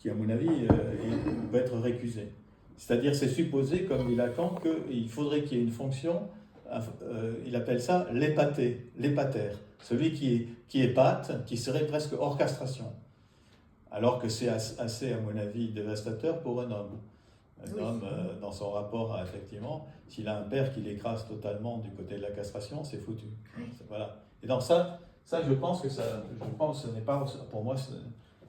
qui à mon avis, peut être récusé. C'est-à-dire, c'est supposé, comme dit Lacan, qu'il faudrait qu'il y ait une fonction, il appelle ça l'épater, celui qui épate, qui serait presque hors castration. Alors que c'est assez, à mon avis, dévastateur pour un homme. Un homme, dans son rapport à, effectivement, s'il a un père qui l'écrase totalement du côté de la castration, c'est foutu. Voilà. Et donc ça, je pense que ce n'est pas, pour moi,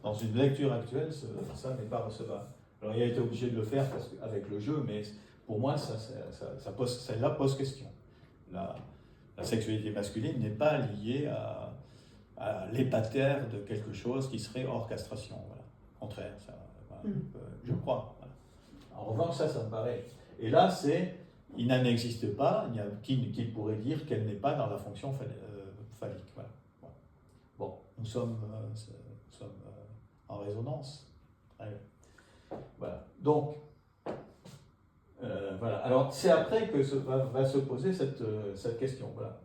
dans une lecture actuelle, ça n'est pas recevable. Alors il a été obligé de le faire avec le jeu, mais pour moi, celle-là pose question. La sexualité masculine n'est pas liée à l'épater de quelque chose qui serait hors castration. Voilà. Au contraire, je crois. Voilà. En revanche, ça me paraît. Et là, il n'en existe pas, il n'y a qui pourrait dire qu'elle n'est pas dans la fonction phallique. Voilà. Bon, nous sommes en résonance. Allez. Voilà. Donc, voilà. Alors, c'est après que va se poser cette question. Voilà.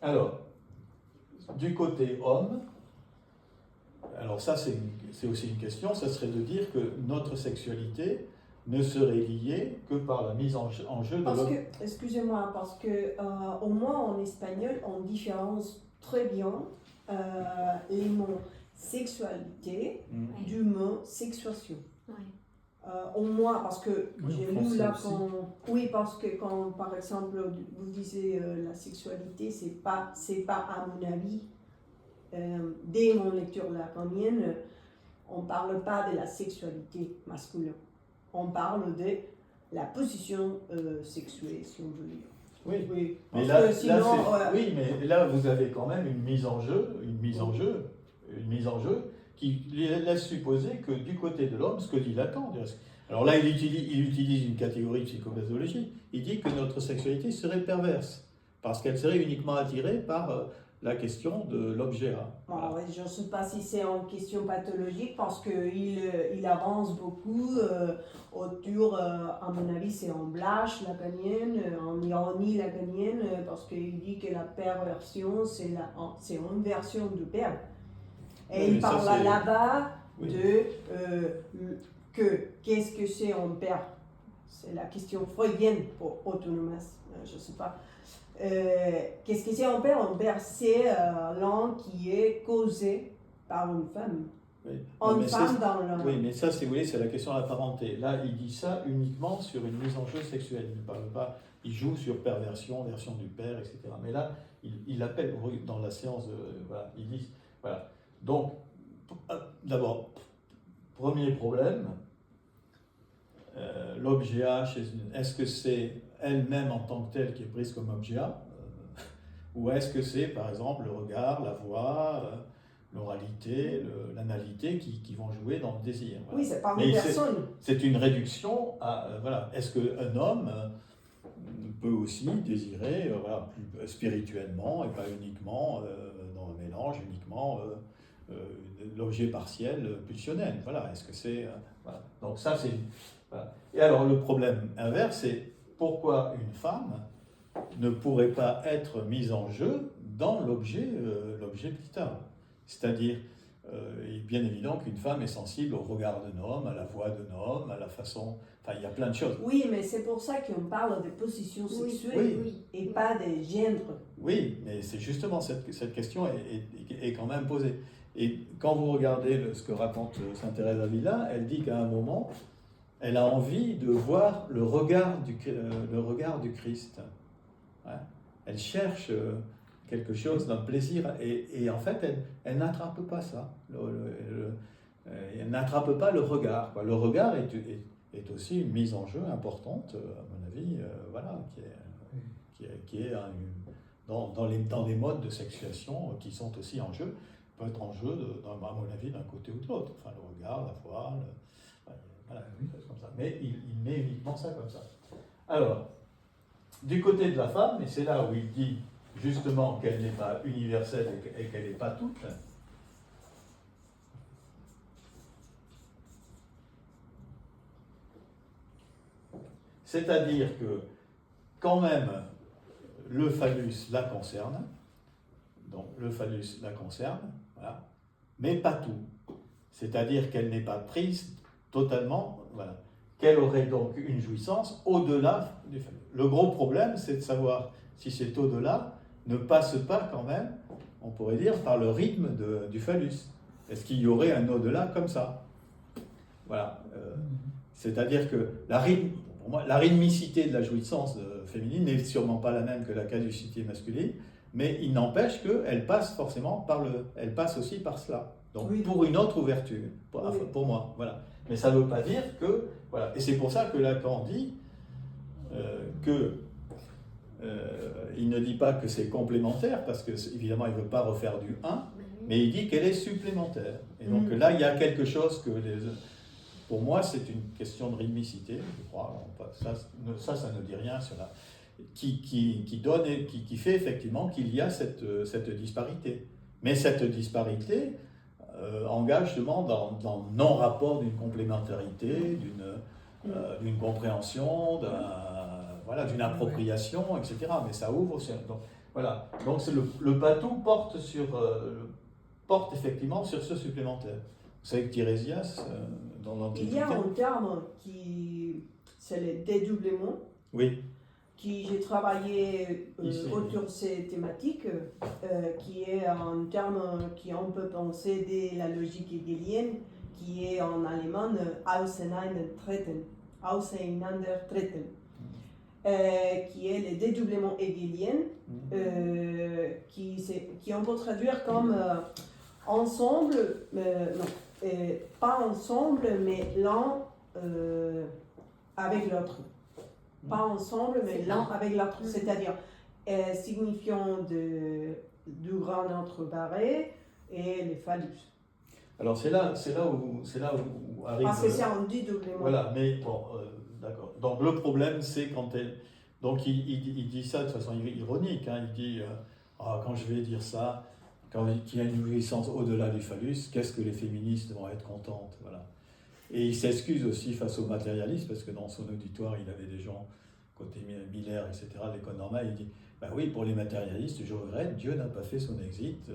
Alors, du côté homme, alors ça c'est aussi une question, ça serait de dire que notre sexualité ne serait liée que par la mise en jeu de l'homme. Excusez-moi, parce que au moins en espagnol, on différencie très bien les mots sexualité du mot sexuation. Au moins, parce que j'ai lu là parce que quand par exemple vous disiez la sexualité, c'est pas à mon avis, dès mon lecture lacanienne, on ne parle pas de la sexualité masculine, on parle de la position sexuelle, si on veut dire. Oui. Mais mais là vous avez quand même une mise en jeu qui laisse supposer que du côté de l'homme, ce que dit Lacan, alors là il utilise une catégorie psychopathologique, il dit que notre sexualité serait perverse, parce qu'elle serait uniquement attirée par la question de l'objet. Voilà. Bon, je ne sais pas si c'est en question pathologique, parce qu'il avance beaucoup autour, à mon avis, c'est en blâche lacanienne, en ironie lacanienne, parce qu'il dit que la perversion, c'est une version du verbe. Et il parle là-bas qu'est-ce que c'est un verbe. C'est la question freudienne pour autonomie, je ne sais pas. Qu'est-ce que c'est un père? Un père, c'est l'un qui est causé par une femme. Oui, mais ça, si vous voulez, c'est la question de la parenté. Là, il dit ça uniquement sur une mise en jeu sexuelle. Il ne parle pas, il joue sur perversion, version du père, etc. Mais là, il appelle, dans la séance, voilà, il dit, voilà. Donc, d'abord, premier problème, l'objet A, est-ce que c'est elle-même en tant que telle qui est prise comme objet A, ou est-ce que c'est par exemple le regard, la voix, l'oralité, l'analité qui vont jouer dans le désir. Voilà. Oui, c'est pas une personne. C'est une réduction à voilà. Est-ce qu'un homme peut aussi désirer plus spirituellement et pas uniquement dans le mélange, uniquement l'objet partiel pulsionnel. Voilà. Est-ce que c'est voilà. Donc ça c'est voilà. Et alors le problème inverse, c'est pourquoi une femme ne pourrait pas être mise en jeu dans l'objet clitoral. C'est-à-dire, il est bien évident qu'une femme est sensible au regard d'un homme, à la voix d'un homme, à la façon... Enfin, il y a plein de choses. Oui, mais c'est pour ça qu'on parle de position sexuelle et pas des gendres. Oui, mais c'est justement cette question est quand même posée. Et quand vous regardez ce que raconte Sainte Thérèse d'Avila, elle dit qu'à un moment, elle a envie de voir le regard du Christ. Ouais. Elle cherche quelque chose d'un plaisir et en fait elle n'attrape pas ça. Elle n'attrape pas le regard. Quoi. Le regard est aussi une mise en jeu importante, à mon avis, voilà, qui est dans les modes de sexuation qui sont aussi en jeu, peut être en jeu, à mon avis, d'un côté ou de l'autre. Enfin, le regard, la voix, voilà, comme ça. Mais il met uniquement ça comme ça. Alors, du côté de la femme, et c'est là où il dit justement qu'elle n'est pas universelle et qu'elle n'est pas toute, c'est-à-dire que quand même le phallus la concerne, voilà, mais pas tout. c'est-à-dire qu'elle n'est pas prise totalement, voilà, qu'elle aurait donc une jouissance au-delà du phallus. Le gros problème, c'est de savoir si cet au-delà ne passe pas quand même, on pourrait dire, par le rythme du phallus. Est-ce qu'il y aurait un au-delà comme ça? Voilà. C'est-à-dire que pour moi, la rythmicité de la jouissance féminine n'est sûrement pas la même que la caducité masculine, mais il n'empêche qu'elle passe forcément elle passe aussi par cela. Donc oui. Pour une autre ouverture, pour moi, voilà. Mais ça ne veut pas dire que, voilà. Et c'est pour ça que Lacan dit il ne dit pas que c'est complémentaire, parce que évidemment il ne veut pas refaire du 1, mais il dit qu'elle est supplémentaire. Et donc là, il y a quelque chose que pour moi, c'est une question de rythmicité, je crois. Ça ne dit rien sur la... qui donne et qui fait effectivement qu'il y a cette disparité. Mais cette disparité engage justement dans le non-rapport d'une complémentarité, d'une compréhension, d'une appropriation, etc. Mais ça ouvre aussi. Donc, voilà. Donc le Patou porte effectivement sur ce supplémentaire. Vous savez que Tirésias, dans l'Antiquité... Il y a un terme c'est le dédoublement. Oui. J'ai travaillé autour de ces thématiques, qui est un terme qu'on peut penser de la logique hegelienne, qui est en allemand Auseinandertreten, qui est le dédoublement hegelien, qui on peut traduire comme ensemble, pas ensemble, mais l'un avec l'autre. Pas ensemble, mais l'un avec l'autre. C'est-à-dire signifiant du grand entre barré et les phallus. Alors c'est là où arrive... Parce que c'est un dédoublement. Voilà, mais bon, d'accord. Donc le problème, c'est quand elle... Donc il dit ça de façon ironique, hein, il dit quand je vais dire ça, qu'il y a une jouissance au-delà du phallus, qu'est-ce que les féministes vont être contentes, voilà. Et il s'excuse aussi face aux matérialistes, parce que dans son auditoire, il avait des gens, côté Miller, etc., l'école normale, il dit, ben oui, pour les matérialistes, je regrette, Dieu n'a pas fait son exit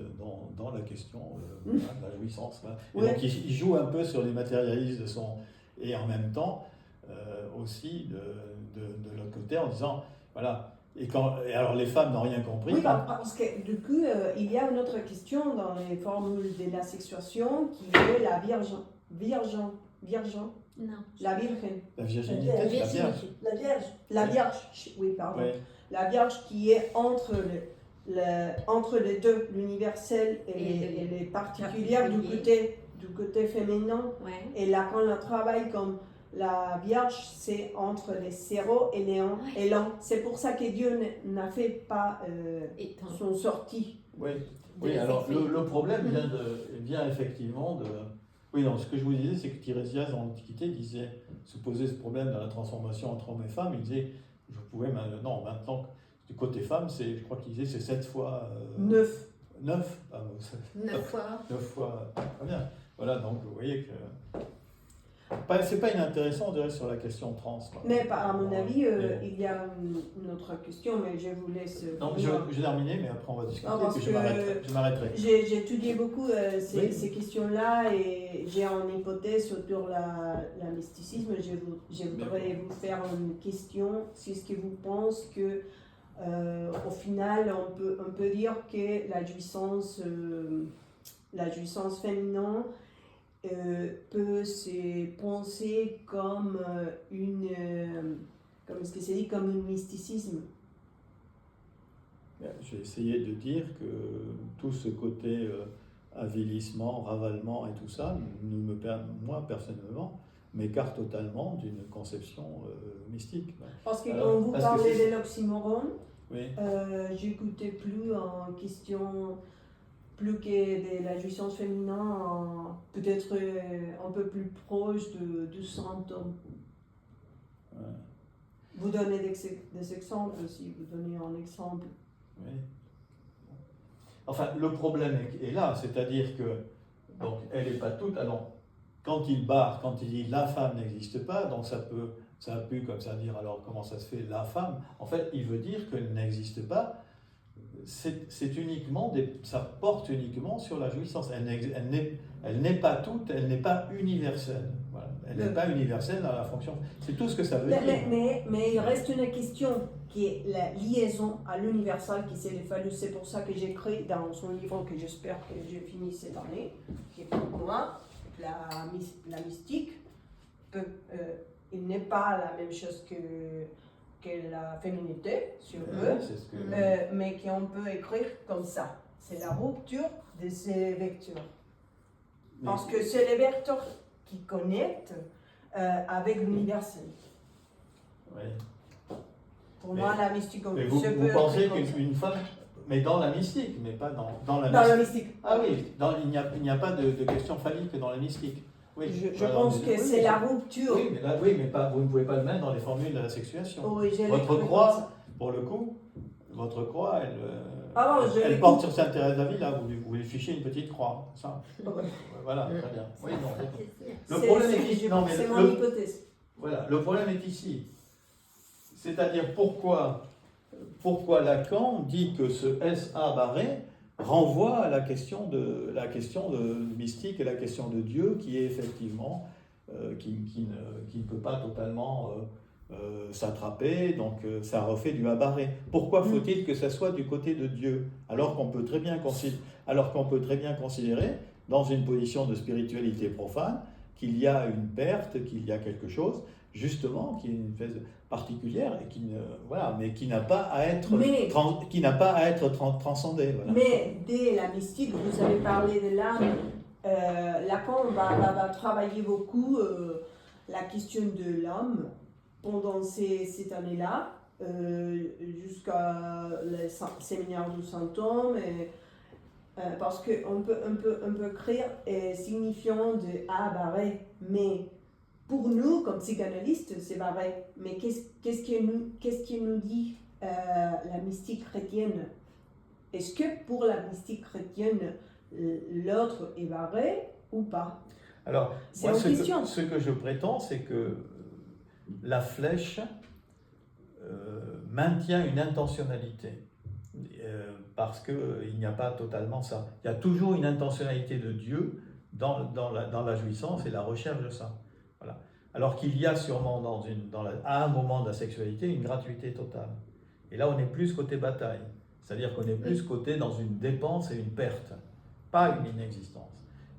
dans la question de la jouissance. Voilà. Et oui. Donc il joue un peu sur les matérialistes et en même temps aussi de l'autre côté en disant, voilà, et alors les femmes n'ont rien compris. Oui, parce que du coup, il y a une autre question dans les formules de la sexuation qui est la Vierge. Non. La Virgen. La virginité. La Vierge. Oui, pardon. Ouais. La Vierge qui est entre les deux, l'universel et les particulières du côté féminin. Ouais. Et là, quand on travaille comme la Vierge, c'est entre les 0 et les 1 et l'an. C'est pour ça que Dieu n'a fait pas son sortie. Oui, alors le problème vient effectivement de... Oui, non, ce que je vous disais, c'est que Tirésias, dans l'Antiquité, se posait ce problème de la transformation entre hommes et femmes. Il disait, maintenant, du côté femme, je crois qu'il disait, c'est 7 fois... 9. 9 9 fois. 9 fois, très bien. Voilà, donc vous voyez que... C'est pas inintéressant de rester sur la question trans. Mais à mon avis, il y a une autre question, mais je vous laisse... Non, je vais terminer, mais après on va discuter, puis je m'arrêterai. J'ai étudié beaucoup ces questions-là et j'ai une hypothèse autour la mysticisme. Je voudrais vous faire une question. C'est ce que vous pensez que, au final, on peut dire que la jouissance féminine peut se penser comme comme un mysticisme. J'ai essayé de dire que tout ce côté avilissement, ravalement et tout ça, moi personnellement, m'écarte totalement d'une conception mystique. Parce que quand vous parlez de l'oxymoron, oui. J'écoutais plus en question... plus que de la jouissance féminine, peut-être un peu plus proche du symptôme. Ouais. Vous donnez des exemples aussi, vous donnez un exemple. Oui. Enfin, le problème est là, c'est-à-dire que, donc, elle n'est pas toute, alors, quand il dit la femme n'existe pas, donc ça a pu comme ça dire, alors comment ça se fait la femme? En fait, il veut dire qu'elle n'existe pas. C'est uniquement ça porte uniquement sur la jouissance. Elle n'est pas toute, elle n'est pas universelle. Voilà. Elle n'est pas universelle dans la fonction. C'est tout ce que ça veut dire. Mais il reste une question qui est la liaison à l'universel qui s'est fallu. C'est pour ça que j'ai écrit dans son livre que j'espère que je finis cette année, qui est pour moi la mystique. Il n'est pas la même chose que la féminité, si on veut, mais qu'on peut écrire comme ça. C'est la rupture de ces vecteurs. Parce que c'est les vecteurs qui connectent avec l'universel. Oui. Pour moi, la mystique, mais vous pensez qu'une femme, mais dans la mystique, mais pas dans la mystique. Ah oui, il n'y a pas de question phallique dans la mystique. Oui, je pense que c'est la rupture. Oui, mais pas, vous ne pouvez pas le mettre dans les formules de la sexuation. Oui, votre croix, pour le coup, votre croix, elle porte sur Sainte Thérèse d'Avila, vous lui fichez une petite croix. Ça. Voilà, très bien. Oui, non, le problème est ici. C'est mon hypothèse. Voilà, le problème est ici. C'est-à-dire pourquoi Lacan dit que ce SA barré renvoie à la question de mystique et la question de Dieu qui est effectivement qui ne peut pas totalement s'attraper, donc ça refait du A barré. Pourquoi faut-il que ça soit du côté de Dieu alors qu'on peut très bien considérer dans une position de spiritualité profane qu'il y a une perte, qu'il y a quelque chose justement qui est une phase particulière et qui n'a pas à être transcendé. Voilà. Mais dès la mystique, vous avez parlé de l'âme. Lacan va travailler beaucoup la question de l'âme pendant cette année-là, jusqu'à le séminaire du Saint-Homme, parce qu'on peut créer signifiant de A barré, mais pour nous, comme psychanalystes, c'est barré. Mais qu'est-ce qui nous dit la mystique chrétienne? Est-ce que pour la mystique chrétienne, l'autre est barré ou pas? Alors, moi, ce que je prétends, c'est que la flèche maintient une intentionnalité. Parce qu'il n'y a pas totalement ça. Il y a toujours une intentionnalité de Dieu dans la jouissance et la recherche de ça. Voilà. Alors qu'il y a sûrement à un moment de la sexualité une gratuité totale. Et là, on est plus côté bataille. C'est-à-dire qu'on est plus côté dans une dépense et une perte. Pas une inexistence.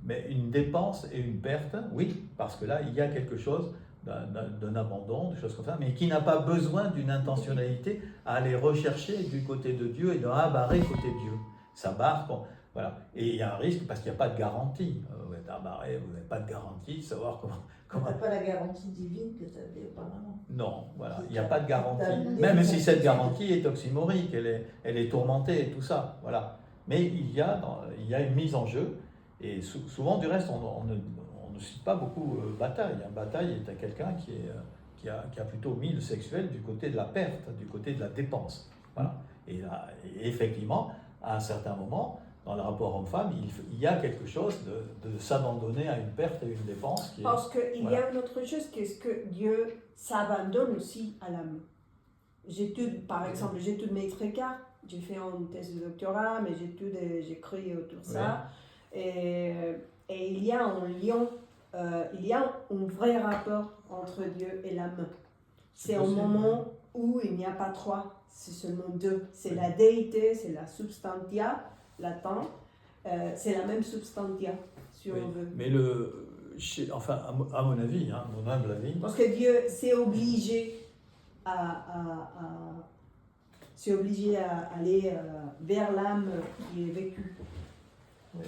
Mais une dépense et une perte, oui, parce que là, il y a quelque chose d'un abandon, des choses comme ça, mais qui n'a pas besoin d'une intentionnalité à aller rechercher du côté de Dieu et d'un barré côté Dieu. Ça barre, voilà. Et il y a un risque parce qu'il n'y a pas de garantie. Vous êtes abarré, vous n'avez pas de garantie de savoir comment. On n'a pas la garantie divine que tu avais auparavant. Non, voilà, il n'y a pas de garantie. Même si cette garantie est oxymorique, elle est tourmentée et tout ça, voilà. Mais il y a une mise en jeu, et souvent, du reste, on ne cite pas beaucoup Bataille. Bataille est quelqu'un qui a plutôt mis le sexuel du côté de la perte, du côté de la dépense. Voilà. Et effectivement, à un certain moment, dans le rapport homme-femme, il y a quelque chose de s'abandonner à une perte et une dépense. Parce qu'il y a une autre chose, qu'est-ce que Dieu s'abandonne aussi à l'âme. Par exemple, j'étudie Maître Eckhart, j'ai fait une thèse de doctorat, mais j'écris autour de ça. Et il y a un lien, il y a un vrai rapport entre Dieu et l'âme. C'est un moment où il n'y a pas trois, c'est seulement deux. C'est la déité, c'est la substantia, latent, c'est la même substantia, si on veut. Mais à mon avis, mon humble avis. Parce que Dieu s'est obligé à aller vers l'âme qui est vécue. Oui.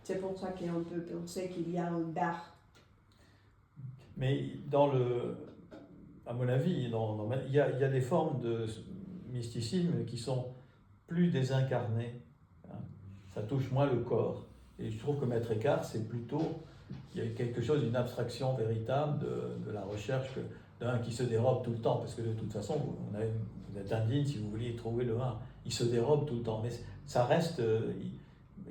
C'est pour ça qu'on peut penser qu'il y a un bar. Mais à mon avis, il y a des formes de mysticisme qui sont plus désincarnées. Ça touche moins le corps. Et je trouve que Maître Eckhart, il y a quelque chose d'une abstraction véritable de la recherche d'un qui se dérobe tout le temps. Parce que de toute façon, vous êtes indigne si vous vouliez trouver le vin. Il se dérobe tout le temps. Mais ça reste...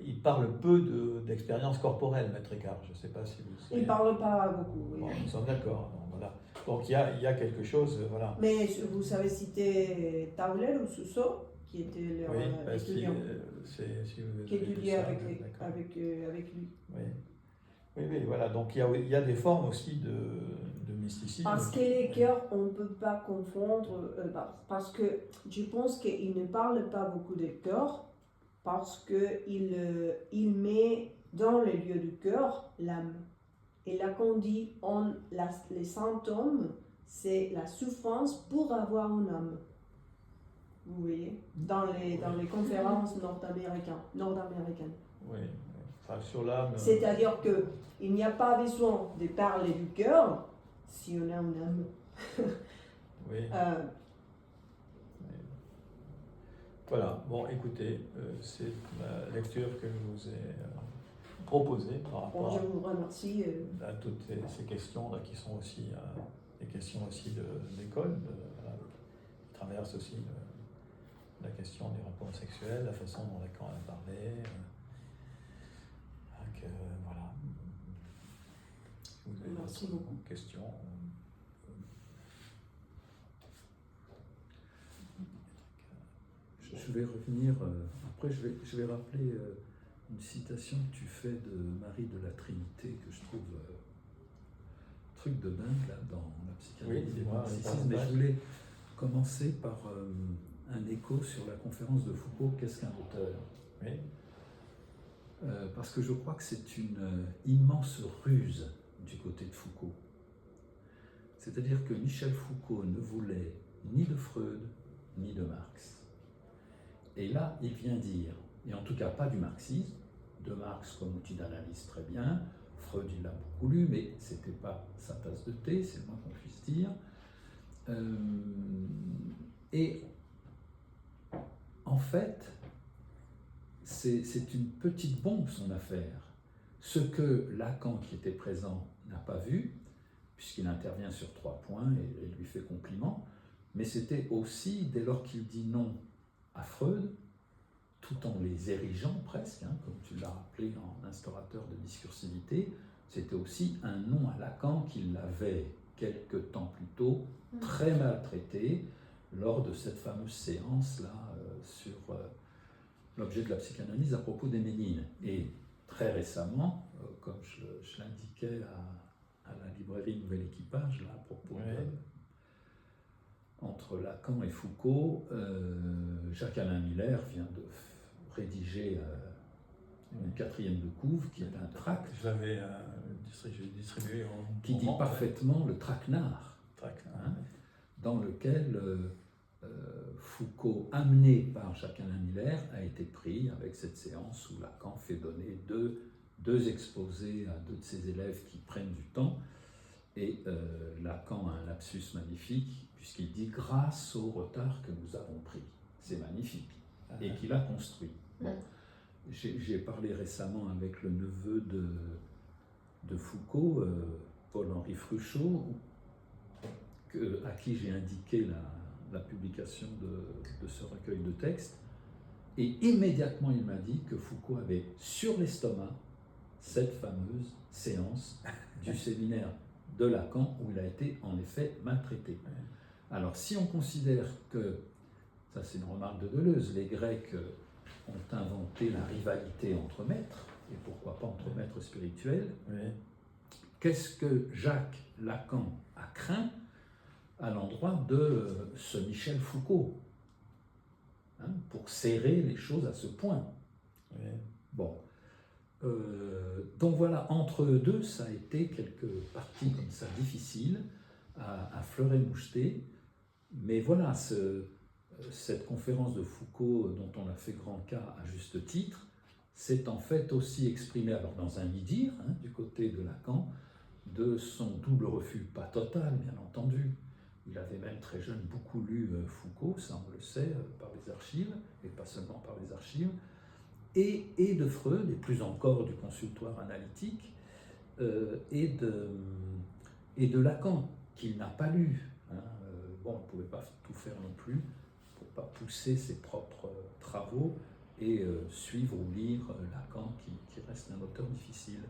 Il parle peu d'expérience corporelle, Maître Eckhart. Je ne sais pas si vous savez. Il ne parle pas beaucoup. Oui. Bon, nous sommes d'accord. Voilà. Donc il y a quelque chose. Voilà. Mais vous savez citer Tauler ou Suso, qui était leur Oui, étudiant, qui étudiait avec lui. Oui. Oui, voilà. Donc il y a des formes aussi de mysticisme. Parce que les chœurs, on ne peut pas confondre, parce que je pense qu'il ne parle pas beaucoup de cœur, parce qu'il met dans le lieu du cœur l'âme. Et là qu'on dit, les symptômes, c'est la souffrance pour avoir une âme. Vous voyez, dans les conférences nord-américaines. Oui, enfin, sur l'âme. C'est-à-dire qu'il n'y a pas besoin de parler du cœur si on a une âme. Oui. Voilà, bon, écoutez, c'est la lecture que je vous ai proposée par rapport je vous remercie. À toutes ces questions là, qui sont aussi des questions aussi d'école, qui traversent aussi la question du rapport sexuel, la façon dont Lacan a parlé. Voilà. Vous avez Merci beaucoup. Questions. Je vais revenir, après je vais rappeler une citation que tu fais de Marie de la Trinité que je trouve truc de dingue là, dans la psychanalyse et le mysticisme. Mais je voulais commencer par un écho sur la conférence de Foucault, qu'est-ce qu'un auteur? Oui. Parce que je crois que c'est une immense ruse du côté de Foucault. C'est-à-dire que Michel Foucault ne voulait ni de Freud, ni de Marx. Et là, il vient dire, et en tout cas pas du marxisme, de Marx comme outil d'analyse très bien, Freud il l'a beaucoup lu, mais c'était pas sa tasse de thé, c'est le moins qu'on puisse dire. Et en fait, c'est une petite bombe son affaire. Ce que Lacan, qui était présent, n'a pas vu, puisqu'il intervient sur 3 points et lui fait compliment, mais c'était aussi, dès lors qu'il dit non à Freud, tout en les érigeant presque, hein, comme tu l'as rappelé en instaurateur de discursivité, c'était aussi un non à Lacan qu'il avait, quelque temps plus tôt, très maltraité lors de cette fameuse séance-là sur l'objet de la psychanalyse à propos des Ménines. Et très récemment, comme je l'indiquais à la librairie Nouvel Équipage, là, à propos entre Lacan et Foucault, Jacques-Alain Miller vient de rédiger une 4e de couve, qui est un tract. Je l'avais distribué en qui dit parfaitement le traquenard, hein, dans lequel Foucault, amené par Jacques-Alain Miller, a été pris avec cette séance où Lacan fait donner deux exposés à 2 de ses élèves qui prennent du temps. Et Lacan a un lapsus magnifique, puisqu'il dit « grâce au retard que nous avons pris ». C'est magnifique. Et qu'il a construit. Bon. J'ai parlé récemment avec le neveu de Foucault, Paul-Henri Fruchot, à qui j'ai indiqué la publication de ce recueil de textes. Et immédiatement, il m'a dit que Foucault avait sur l'estomac cette fameuse séance du séminaire de Lacan, où il a été en effet maltraité. Alors, si on considère que, ça c'est une remarque de Deleuze, les Grecs ont inventé la rivalité entre maîtres, et pourquoi pas entre maîtres spirituels, qu'est-ce que Jacques Lacan a craint à l'endroit de ce Michel Foucault, hein, pour serrer les choses à ce point. Bon. Donc voilà, entre eux deux, ça a été quelques parties comme ça difficiles à fleurer moucheté, mais voilà, cette conférence de Foucault dont on a fait grand cas à juste titre, c'est en fait aussi exprimé, alors dans un mi-dire, hein, du côté de Lacan, de son double refus, pas total bien entendu. Il avait même très jeune beaucoup lu Foucault, ça on le sait, par les archives, et pas seulement par les archives, et de Freud, et plus encore du consultoire analytique, et de Lacan, qu'il n'a pas lu. Hein. Bon, on ne pouvait pas tout faire non plus, pour ne pas pousser ses propres travaux, et suivre ou lire Lacan, qui reste un auteur difficile.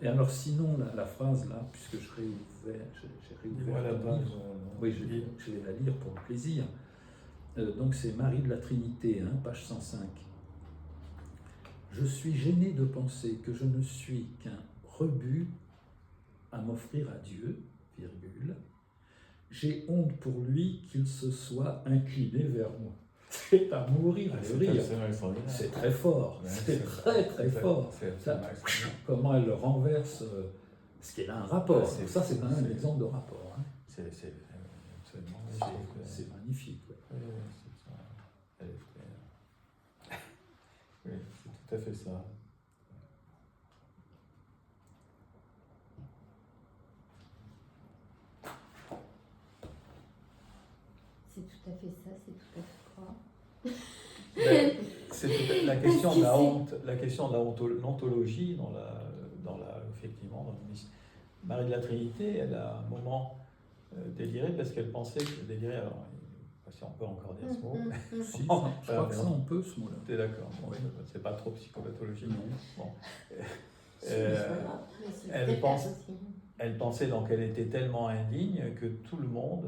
Et alors sinon, la phrase là, puisque j'ai réouvert la ton page, livre, oui, je vais la lire pour le plaisir. donc c'est Marie de la Trinité, hein, page 105. Je suis gêné de penser que je ne suis qu'un rebut à m'offrir à Dieu, virgule. J'ai honte pour lui qu'il se soit incliné vers moi. C'est à mourir de rire. C'est très fort, c'est très fort. Comment elle renverse, ce qui est un rapport. Ça, c'est quand même un exemple de rapport. Hein. C'est magnifique. Ouais. Oui, c'est tout à fait ça. C'est tout à fait ça, c'est tout à fait quoi. C'est la question de la honte, l'ontologie effectivement, Marie de la Trinité, elle a un moment déliré parce qu'elle pensait que déliré, alors si on peut encore dire ce mot. Si, je crois que ça on peut ce mot-là. T'es d'accord, bon, c'est pas trop psychopathologique. Bon. Elle pensait donc qu'elle était tellement indigne que tout le monde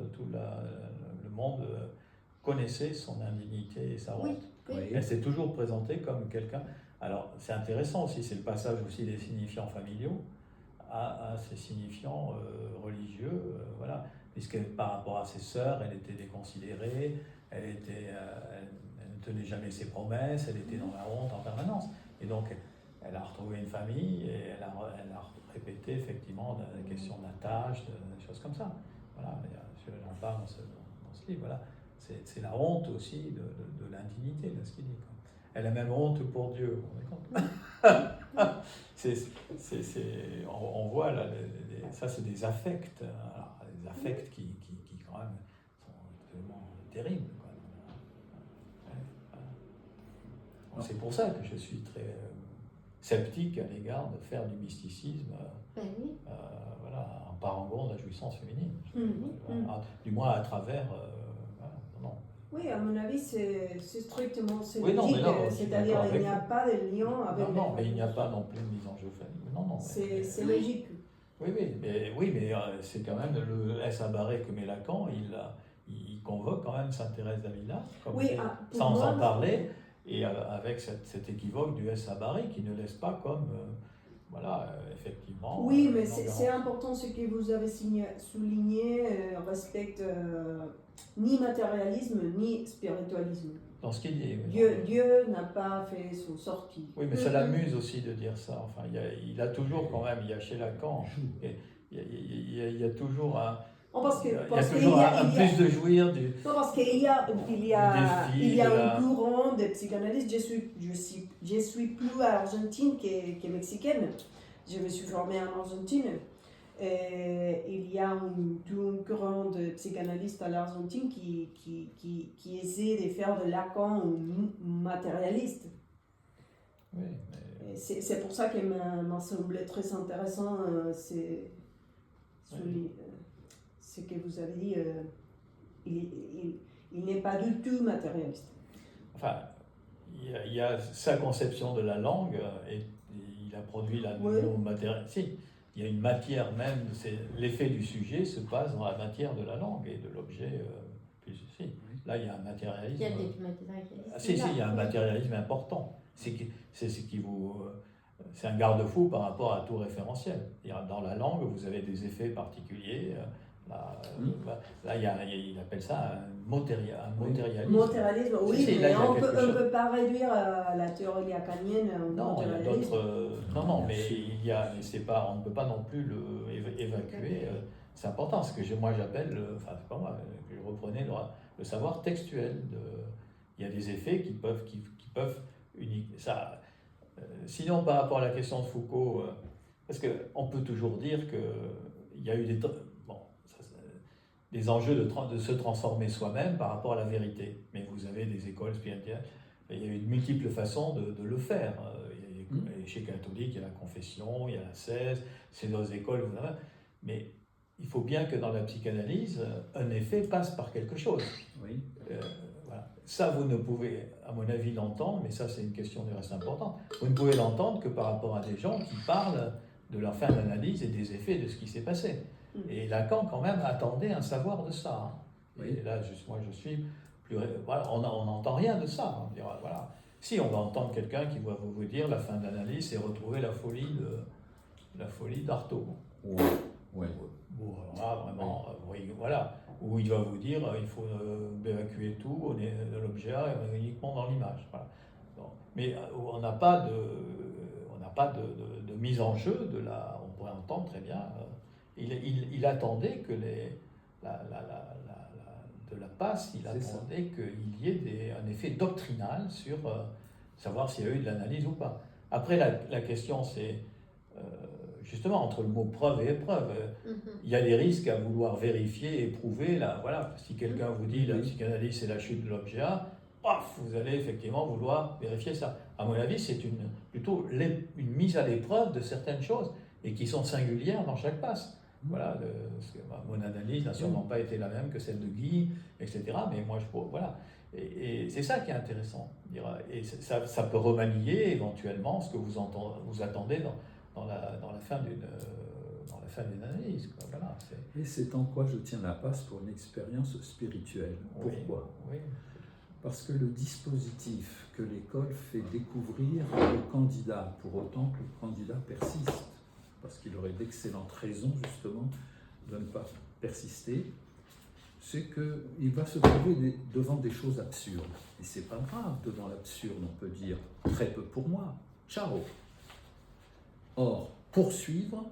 connaissait son indignité et sa honte. Oui. Elle s'est toujours présentée comme quelqu'un. Alors c'est intéressant aussi, c'est le passage aussi des signifiants familiaux à ces signifiants religieux, voilà. Puisque par rapport à ses sœurs, elle était déconsidérée, elle ne tenait jamais ses promesses, elle était dans la honte en permanence. Et donc elle a retrouvé une famille et elle a répété effectivement des questions d'attache, des choses comme ça. Voilà, j'en parle dans ce livre. Voilà. C'est la honte aussi de l'indignité de ce qu'il dit. Elle a même honte pour Dieu, vous vous rendez compte? On voit là, ça c'est des affects, alors, des affects qui quand même sont absolument terribles. Quoi. Ouais. C'est pour ça que je suis très sceptique à l'égard de faire du mysticisme, voilà, en parangon de la jouissance féminine. Du moins à travers. Non. Oui, à mon avis, c'est strictement logique, c'est-à-dire qu'il n'y a pas de lien avec... Non, mais il n'y a pas non plus de mise en jeu familiale. Non. C'est logique. Oui, mais c'est quand même le S. Abaré que met Lacan, il convoque quand même Sainte Thérèse d'Avila, sans en parler, et avec cet équivoque du S. Abaré qui ne laisse pas comme... effectivement. Oui, mais c'est important ce que vous avez souligné, respecte ni matérialisme ni spiritualisme. Dans ce qu'il dit. Dieu n'a pas fait son sortie. Oui, mais ça l'amuse aussi de dire ça. Enfin, il a toujours quand même, il y a chez Lacan, il y a toujours un... plus de jouir du... Non, parce qu'il y a un courant de psychanalyste. Je suis plus argentine que mexicaine. Je me suis formée en Argentine. Il y a un courant de psychanalystes à l'Argentine qui essaie de faire de Lacan un matérialiste. Oui, mais... C'est pour ça qu'il m'a semblé très intéressant ce que vous avez dit. Il n'est pas du tout matérialiste. Enfin, il y a sa conception de la langue et il a produit la non-matérialité. Si, il y a une matière même, l'effet du sujet se passe dans la matière de la langue et de l'objet. Là, il y a un matérialisme. Il y a des matérialismes. Il y a un matérialisme important. C'est un garde-fou par rapport à tout référentiel. Dans la langue, vous avez des effets particuliers. Là, il appelle ça un matérialisme. Matérialisme, oui, mais on ne peut pas réduire la théorie lacanienne au matérialisme. Non, mais on ne peut pas non plus évacuer. C'est important, ce que moi j'appelle, c'est pas moi, je reprenais le savoir textuel. Il y a des effets qui peuvent uniquement... Sinon, par rapport à la question de Foucault, parce qu'on peut toujours dire qu'il y a eu des enjeux de se transformer soi-même par rapport à la vérité. Mais vous avez des écoles spirituelles, il y a eu de multiples façons de le faire. Chez catholique, il y a la confession, il y a la cèse, c'est nos écoles, mais il faut bien que dans la psychanalyse, un effet passe par quelque chose. Oui. Voilà. Ça, vous ne pouvez, à mon avis, l'entendre, mais ça, c'est une question qui reste importante. Vous ne pouvez l'entendre que par rapport à des gens qui parlent de leur fin d'analyse et des effets de ce qui s'est passé. Et Lacan, quand même, attendait un savoir de ça. Et là, moi, je suis voilà, on n'entend rien de ça. On dira, voilà. Si, on va entendre quelqu'un qui va vous dire la fin de l'analyse, c'est retrouver la folie d'Artaud. Oui. Oui. Bon, alors là, vraiment, oui, voilà. Où il va vous dire il faut évacuer tout, on est dans l'objet A et on est uniquement dans l'image. Voilà. Bon. Mais on n'a pas de mise en jeu on pourrait entendre très bien. Il attendait que de la passe, il attendait qu'il y ait un effet doctrinal sur savoir s'il y a eu de l'analyse ou pas. Après, la question, c'est justement entre le mot preuve et épreuve. Il y a des risques à vouloir vérifier et prouver. Là, voilà, si quelqu'un vous dit la psychanalyse, c'est la chute de l'objet A, paf, vous allez effectivement vouloir vérifier ça. À mon avis, c'est plutôt une mise à l'épreuve de certaines choses et qui sont singulières dans chaque passe. Voilà, parce que mon analyse n'a sûrement pas été la même que celle de Guy, etc. Mais moi, voilà. Et c'est ça qui est intéressant. Et ça peut remanier éventuellement ce que vous attendez dans la fin d'une analyse. Quoi. Voilà, et c'est en quoi je tiens la passe pour une expérience spirituelle. Pourquoi ? Oui. Parce que le dispositif que l'école fait découvrir au candidat, pour autant que le candidat persiste, parce qu'il aurait d'excellentes raisons justement de ne pas persister, c'est qu'il va se trouver devant des choses absurdes. Et c'est pas grave, devant l'absurde, on peut dire très peu pour moi, ciao. Or, poursuivre,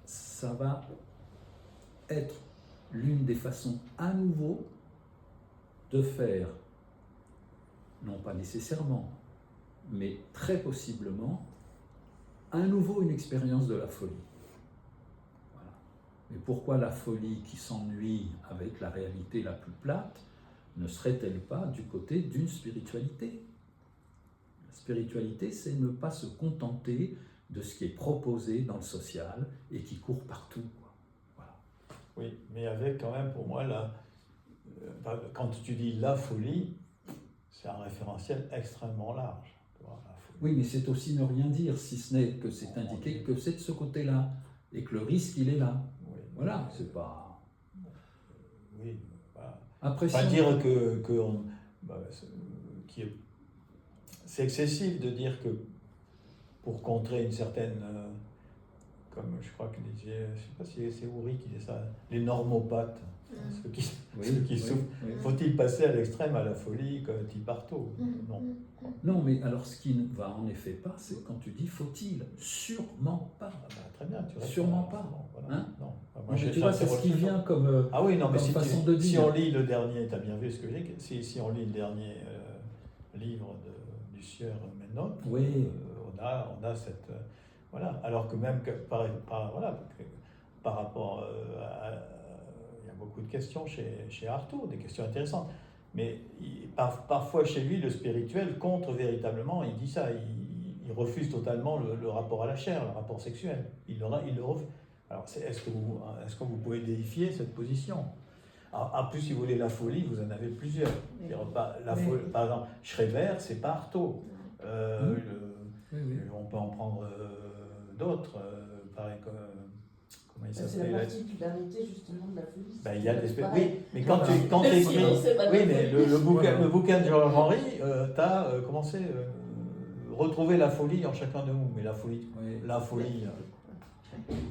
ça va être l'une des façons à nouveau de faire, non pas nécessairement, mais très possiblement, à nouveau une expérience de la folie. Voilà. Mais pourquoi la folie qui s'ennuie avec la réalité la plus plate ne serait-elle pas du côté d'une spiritualité ? La spiritualité, c'est ne pas se contenter de ce qui est proposé dans le social et qui court partout. Voilà. Oui, mais avec quand même pour moi, quand tu dis la folie, c'est un référentiel extrêmement large. Oui, mais c'est aussi ne rien dire, si ce n'est que c'est indiqué que c'est de ce côté-là, et que le risque, il est là. Oui. Voilà, c'est pas... Oui, voilà. Après, pas dire c'est excessif de dire que pour contrer une certaine... comme je crois que je ne sais pas si c'est Houry qui dit ça, les normopathes, ceux qui souffrent. Faut-il passer à l'extrême, à la folie, comme dit Artaud ? Non. Non, mais alors ce qui ne va en effet pas, c'est quand tu dis faut-il, sûrement pas. Très bien, tu réponds. Sûrement pas. Voilà. Hein? Non. Moi, tu vois, c'est ce qui vient comme, ah oui, non, mais façon de dire. Si on lit le dernier, tu as bien vu ce que j'ai, si on lit le dernier livre du sieur Menot, oui. On a cette... voilà, alors que même par rapport il y a beaucoup de questions chez Artaud, des questions intéressantes. Mais parfois chez lui, le spirituel contre véritablement, il dit ça, il refuse totalement le rapport à la chair, le rapport sexuel. Il le refuse. Alors est-ce que vous pouvez déifier cette position ? En plus, si vous voulez la folie, vous en avez plusieurs. Par exemple, Schreber, c'est pas Artaud. On peut en prendre d'autres, pareil comme... Comment il s'appelle ? C'est la particularité justement de la folie. Il y a des oui, mais quand tu écris... Oui, mais le bouquin de Georges Henry, tu as commencé retrouver la folie en chacun de nous. Mais la folie...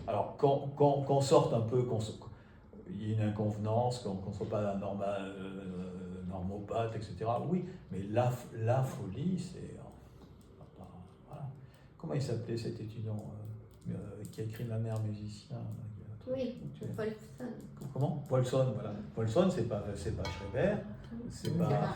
Alors, qu'on sorte un peu, il y a une inconvenance, qu'on ne soit pas normopathe, etc. Oui, mais la folie, c'est... Voilà. Comment il s'appelait cet étudiant qui a écrit Ma mère musicien? Oui, Paulson. Comment? Paulson, voilà. Paulson, c'est pas Schreber, c'est pas